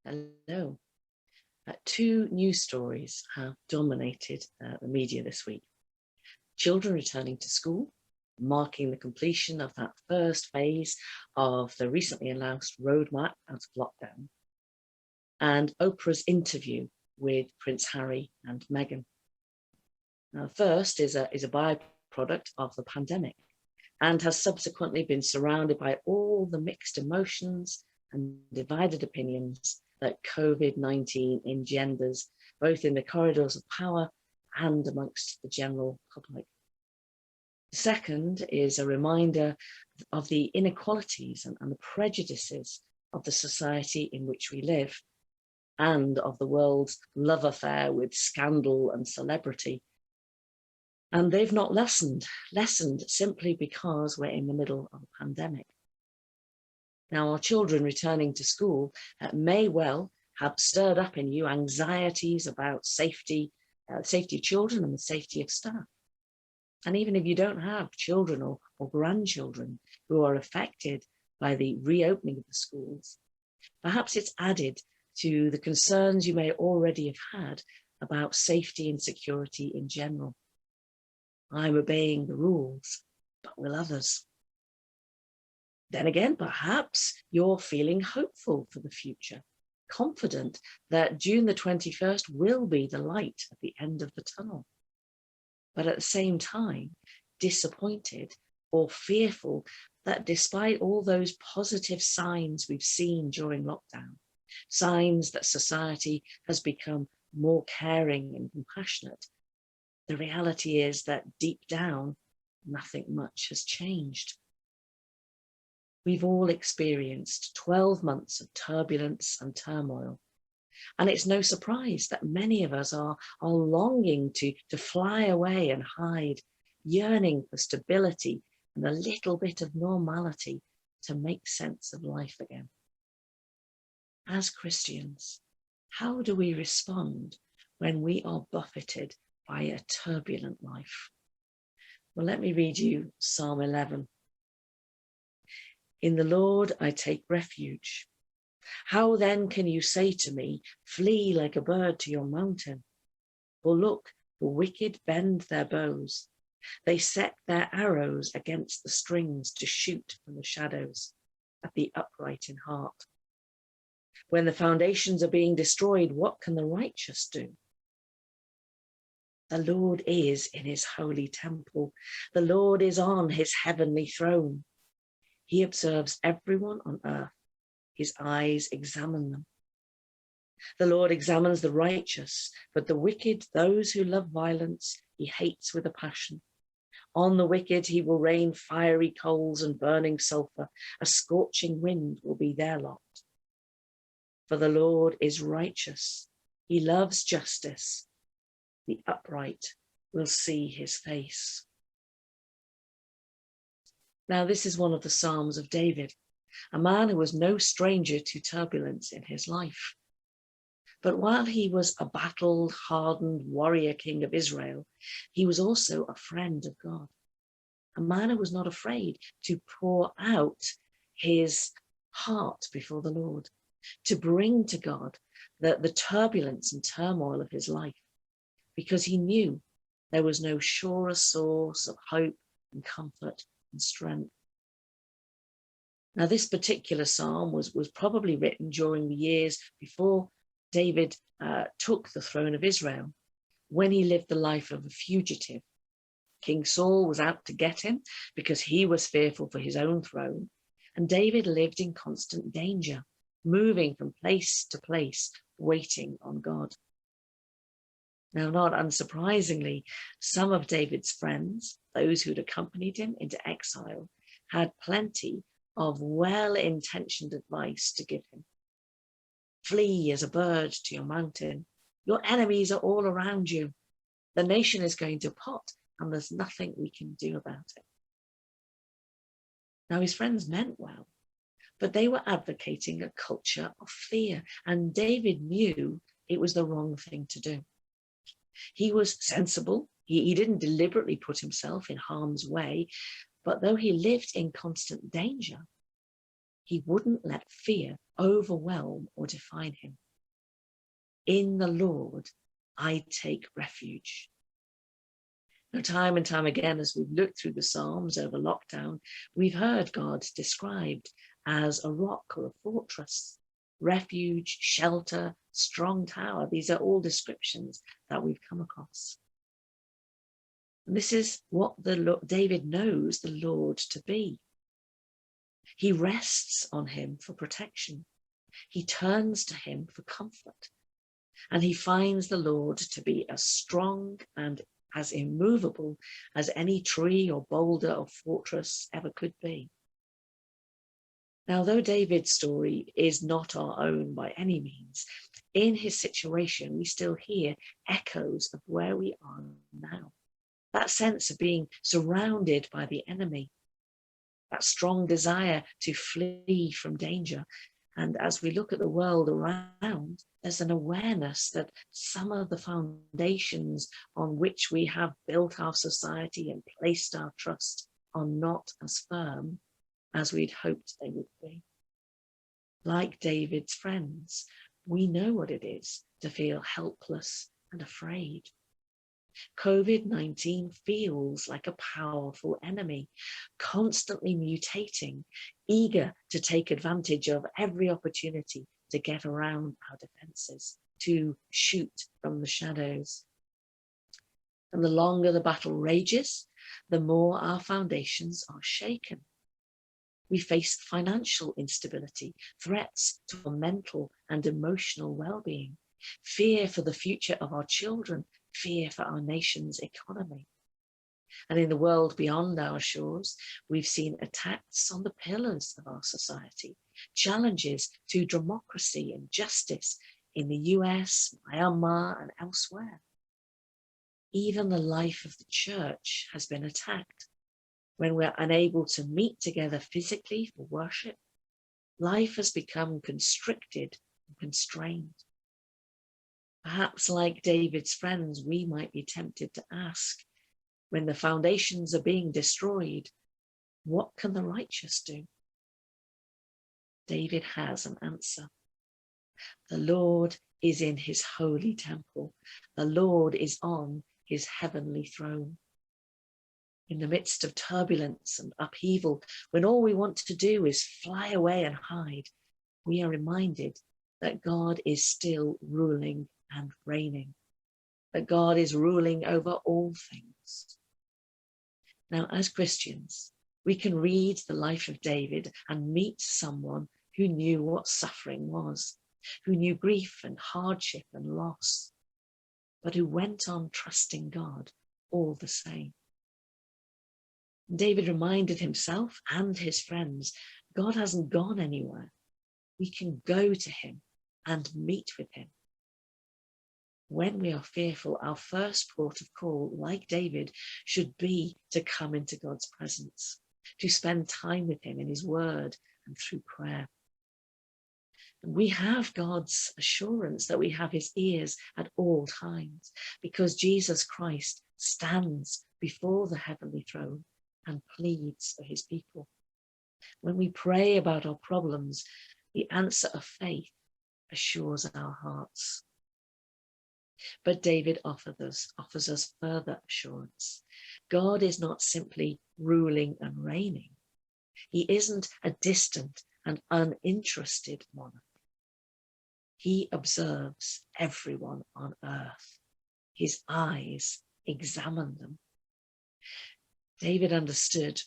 Hello. Two news stories have dominated the media this week. Children returning to school, marking the completion of that first phase of the recently announced roadmap out of lockdown, and Oprah's interview with Prince Harry and Meghan. Now, the first is a byproduct of the pandemic and has subsequently been surrounded by all the mixed emotions and divided opinions that COVID-19 engenders, both in the corridors of power and amongst the general public. The second is a reminder of the inequalities and the prejudices of the society in which we live, and of the world's love affair with scandal and celebrity. And they've not lessened simply because we're in the middle of a pandemic. Now, our children returning to school may well have stirred up in you anxieties about safety of children and the safety of staff. And even if you don't have children or grandchildren who are affected by the reopening of the schools, perhaps it's added to the concerns you may already have had about safety and security in general. I'm obeying the rules, but will others? Then again, perhaps you're feeling hopeful for the future, confident that June the 21st will be the light at the end of the tunnel. But at the same time, disappointed or fearful that despite all those positive signs we've seen during lockdown, signs that society has become more caring and compassionate, the reality is that deep down, nothing much has changed. We've all experienced 12 months of turbulence and turmoil. And it's no surprise that many of us are longing to fly away and hide, yearning for stability and a little bit of normality to make sense of life again. As Christians, how do we respond when we are buffeted by a turbulent life? Well, let me read you Psalm 11. In the Lord I take refuge. How then can you say to me, flee like a bird to your mountain? For look, the wicked bend their bows. They set their arrows against the strings to shoot from the shadows at the upright in heart. When the foundations are being destroyed, what can the righteous do? The Lord is in his holy temple. The Lord is on his heavenly throne. He observes everyone on earth. His eyes examine them. The Lord examines the righteous, but the wicked, those who love violence, he hates with a passion. On the wicked he will rain fiery coals and burning sulfur. A scorching wind will be their lot. For the Lord is righteous. He loves justice. The upright will see his face. Now, this is one of the Psalms of David, a man who was no stranger to turbulence in his life. But while he was a battle-hardened warrior king of Israel, he was also a friend of God, a man who was not afraid to pour out his heart before the Lord, to bring to God the turbulence and turmoil of his life, because he knew there was no surer source of hope and comfort and strength. Now, this particular psalm was probably written during the years before David took the throne of Israel, when he lived the life of a fugitive. King Saul was out to get him because he was fearful for his own throne, and David lived in constant danger, moving from place to place, waiting on God. Now, not unsurprisingly, some of David's friends, those who'd accompanied him into exile, had plenty of well-intentioned advice to give him. Flee as a bird to your mountain. Your enemies are all around you. The nation is going to pot, and there's nothing we can do about it. Now, his friends meant well, but they were advocating a culture of fear, and David knew it was the wrong thing to do. He was sensible. He didn't deliberately put himself in harm's way, but though he lived in constant danger, He wouldn't let fear overwhelm or define him. In the Lord, I take refuge. Now, time and time again, as we've looked through the Psalms over lockdown, we've heard God described as a rock or a fortress, refuge, shelter, strong tower. These are all descriptions that we've come across. And this is what David knows the Lord to be. He rests on him for protection. He turns to him for comfort. And he finds the Lord to be as strong and as immovable as any tree or boulder or fortress ever could be. Now, though David's story is not our own by any means, in his situation, we still hear echoes of where we are now. That sense of being surrounded by the enemy, that strong desire to flee from danger. And as we look at the world around, there's an awareness that some of the foundations on which we have built our society and placed our trust are not as firm as we'd hoped they would be. Like David's friends, we know what it is to feel helpless and afraid. COVID-19 feels like a powerful enemy, constantly mutating, eager to take advantage of every opportunity to get around our defenses, to shoot from the shadows. And the longer the battle rages, the more our foundations are shaken. We face financial instability, threats to our mental and emotional well-being, fear for the future of our children, fear for our nation's economy. And in the world beyond our shores, we've seen attacks on the pillars of our society, challenges to democracy and justice in the US, Myanmar, and elsewhere. Even the life of the church has been attacked. When we're unable to meet together physically for worship, life has become constricted and constrained. Perhaps like David's friends, we might be tempted to ask, when the foundations are being destroyed, what can the righteous do? David has an answer. The Lord is in his holy temple. The Lord is on his heavenly throne. In the midst of turbulence and upheaval, when all we want to do is fly away and hide, we are reminded that God is still ruling and reigning, that God is ruling over all things. Now, as Christians, we can read the life of David and meet someone who knew what suffering was, who knew grief and hardship and loss, but who went on trusting God all the same. David reminded himself and his friends, God hasn't gone anywhere. We can go to him and meet with him. When we are fearful, our first port of call, like David, should be to come into God's presence, to spend time with him in his word and through prayer. And we have God's assurance that we have his ears at all times, because Jesus Christ stands before the heavenly throne and pleads for his people. When we pray about our problems, the answer of faith assures our hearts. But David offers us further assurance. God is not simply ruling and reigning. He isn't a distant and uninterested monarch. He observes everyone on earth. His eyes examine them. David understood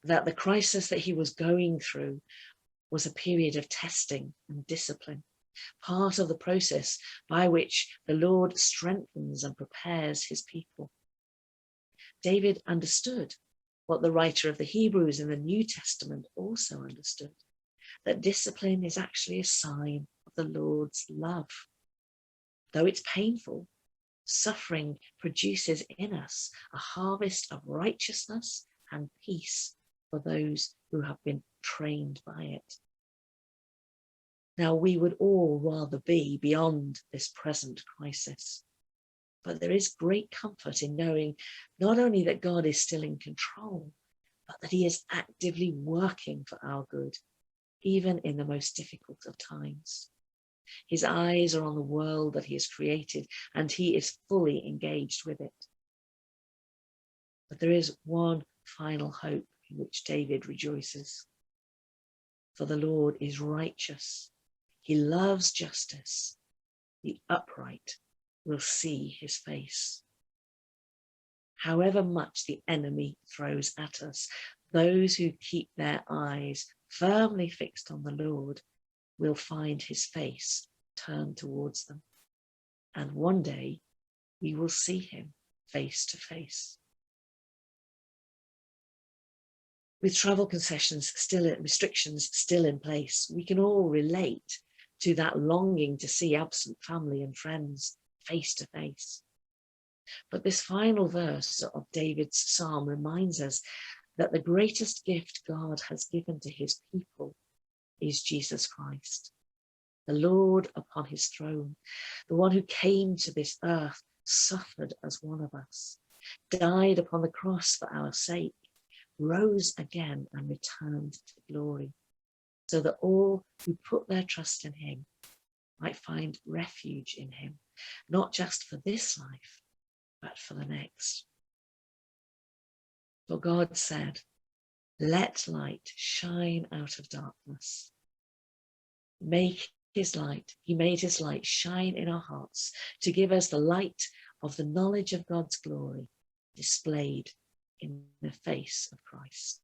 that the crisis that he was going through was a period of testing and discipline, part of the process by which the Lord strengthens and prepares his people. David understood what the writer of the Hebrews in the New Testament also understood, that discipline is actually a sign of the Lord's love. Though it's painful, suffering produces in us a harvest of righteousness and peace for those who have been trained by it. Now, we would all rather be beyond this present crisis, but there is great comfort in knowing not only that God is still in control, but that he is actively working for our good. even in the most difficult of times. His eyes are on the world that he has created, and he is fully engaged with it. But there is one final hope in which David rejoices. For the Lord is righteous. He loves justice. The upright will see his face. However much the enemy throws at us, those who keep their eyes firmly fixed on the Lord will find his face turned towards them. And one day we will see him face to face. With travel restrictions still in place, we can all relate to that longing to see absent family and friends face to face. But this final verse of David's psalm reminds us that the greatest gift God has given to his people is Jesus Christ, the Lord upon his throne, the one who came to this earth, suffered as one of us, died upon the cross for our sake, rose again and returned to glory, so that all who put their trust in him might find refuge in him, not just for this life, but for the next. For God said, "Let light shine out of darkness." He made his light shine in our hearts to give us the light of the knowledge of God's glory displayed in the face of Christ.